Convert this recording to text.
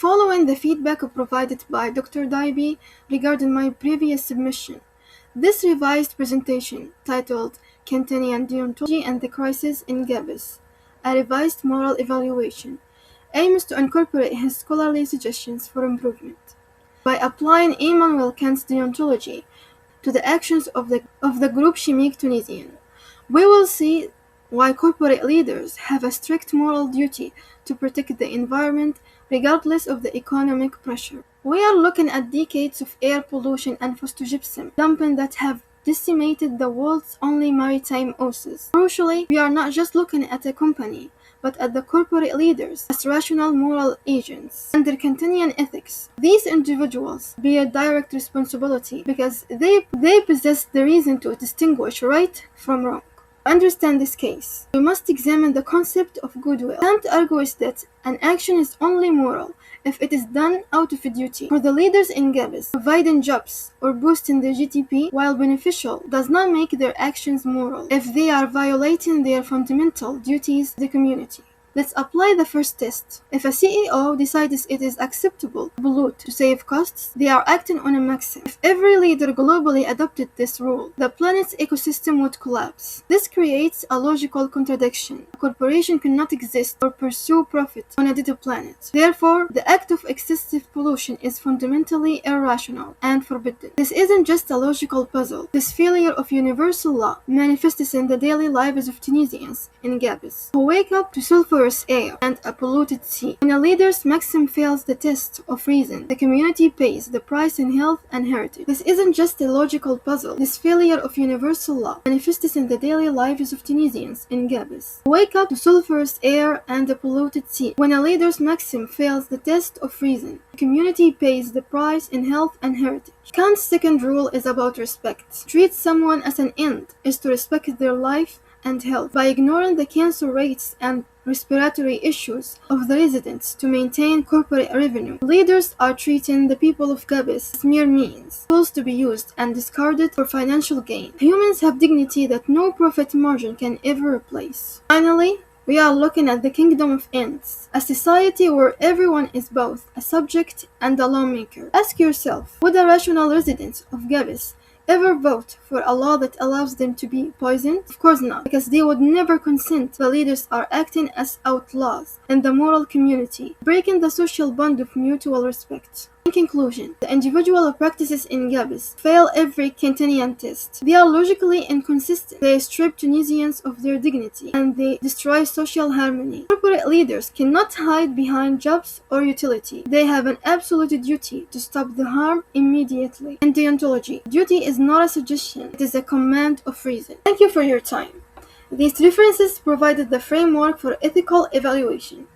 Following the feedback provided by Dr. Dabbabi regarding my previous submission, this revised presentation, titled Kantinian Deontology and the Crisis in Gavis, a revised moral evaluation, aims to incorporate his scholarly suggestions for improvement. By applying Immanuel Kant's deontology to the actions of the group Chimique Tunisian, we will see why corporate leaders have a strict moral duty to protect the environment regardless of the economic pressure. We are looking at decades of air pollution and phosphogypsum dumping that have decimated the world's only maritime oasis. Crucially, we are not just looking at a company, but at the corporate leaders as rational moral agents. Under Kantinian ethics, these individuals bear direct responsibility because they possess the reason to distinguish right from wrong. To understand this case, we must examine the concept of goodwill. Kant argues that an action is only moral if it is done out of duty. For the leaders in Gavis, providing jobs or boosting the GDP, while beneficial, does not make their actions moral if they are violating their fundamental duties to the community. Let's apply the first test. If a CEO decides it is acceptable to pollute to save costs, they are acting on a maxim. If every leader globally adopted this rule, the planet's ecosystem would collapse. This creates a logical contradiction. A corporation cannot exist or pursue profit on a dead planet. Therefore, the act of excessive pollution is fundamentally irrational and forbidden. This isn't just a logical puzzle. This failure of universal law manifests in the daily lives of Tunisians in Gavis, who wake up to sulfurous air and a polluted sea. When a leader's maxim fails the test of reason, the community pays the price in health and heritage. This isn't just a logical puzzle. This failure of universal law manifests in the daily lives of Tunisians in Gavis, who wake up to sulfurous air and a polluted sea. When a leader's maxim fails the test of reason, the community pays the price in health and heritage. Kant's second rule is about respect. Treat someone as an end is to respect their life and health. By ignoring the cancer rates and respiratory issues of the residents to maintain corporate revenue, leaders are treating the people of Gavis as mere means, tools to be used and discarded for financial gain. Humans have dignity that no profit margin can ever replace. Finally, we are looking at the kingdom of ends, a society where everyone is both a subject and a lawmaker. Ask yourself, would a rational resident of Gavis ever vote for a law that allows them to be poisoned? Of course not, because they would never consent. The leaders are acting as outlaws in the moral community, breaking the social bond of mutual respect. In conclusion, the individual practices in Gavis fail every Kantinian test. They are logically inconsistent. They strip Tunisians of their dignity, and they destroy social harmony. Corporate leaders cannot hide behind jobs or utility. They have an absolute duty to stop the harm immediately. In deontology, duty is not a suggestion, it is a command of reason. Thank you for your time. These references provided the framework for ethical evaluation.